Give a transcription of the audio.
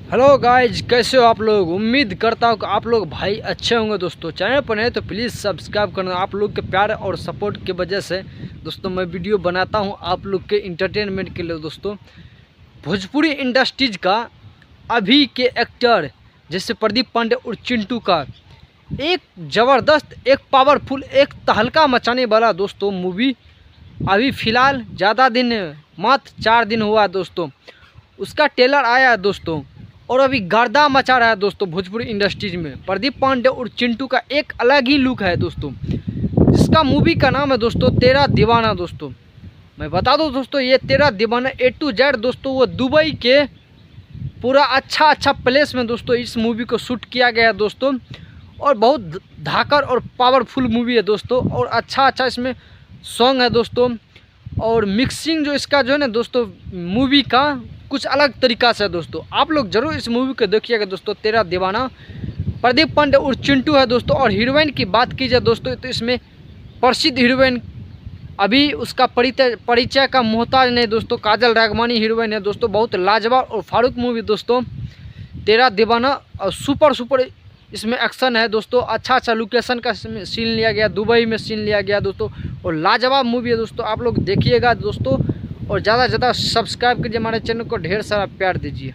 Hello guys, कैसे हो आप लोग। उम्मीद करता हूँ कि आप लोग भाई अच्छे होंगे। दोस्तों चैनल पर नहीं तो प्लीज़ सब्सक्राइब करना। आप लोग के प्यार और सपोर्ट की वजह से दोस्तों मैं वीडियो बनाता हूँ आप लोग के इंटरटेनमेंट के लिए। दोस्तों भोजपुरी इंडस्ट्रीज का अभी के एक्टर जैसे प्रदीप पांडे और चिंटू का एक ज़बरदस्त, एक पावरफुल, एक तहलका मचाने वाला दोस्तों मूवी अभी फ़िलहाल ज़्यादा दिन, मात्र 4 दिन हुआ है दोस्तों, उसका ट्रेलर आया है दोस्तों। और अभी गर्दा मचा रहा है दोस्तों भोजपुरी इंडस्ट्रीज में। प्रदीप पांडे और चिंटू का एक अलग ही लुक है दोस्तों, जिसका मूवी का नाम है दोस्तों तेरा दीवाना। दोस्तों मैं बता दूं दोस्तों, ये तेरा दीवाना A to Z दोस्तों वो दुबई के पूरा अच्छा प्लेस में दोस्तों इस मूवी को शूट किया गया है दोस्तों। और बहुत धाकर और पावरफुल मूवी है दोस्तों। और अच्छा इसमें सॉन्ग है दोस्तों। और मिक्सिंग जो इसका जो है ना दोस्तों मूवी का कुछ अलग तरीका से है दोस्तों। आप लोग जरूर इस मूवी को देखिएगा दोस्तों, तेरा दीवाना। प्रदीप पांडे और चिंटू है दोस्तों। और हीरोइन की बात की जाए दोस्तों तो इसमें प्रसिद्ध हीरोइन अभी उसका परिचय का मोहताज नहीं दोस्तों, काजल राघवानी हीरोइन है दोस्तों। बहुत लाजवाब और फारूक मूवी दोस्तों तेरा दीवाना। और सुपर इसमें एक्शन है दोस्तों। अच्छा लोकेशन का सीन लिया गया, दुबई में सीन लिया गया दोस्तों। और लाजवाब मूवी है दोस्तों, आप लोग देखिएगा दोस्तों। और ज़्यादा से ज़्यादा सब्सक्राइब कीजिए हमारे चैनल को, ढेर सारा प्यार दीजिए।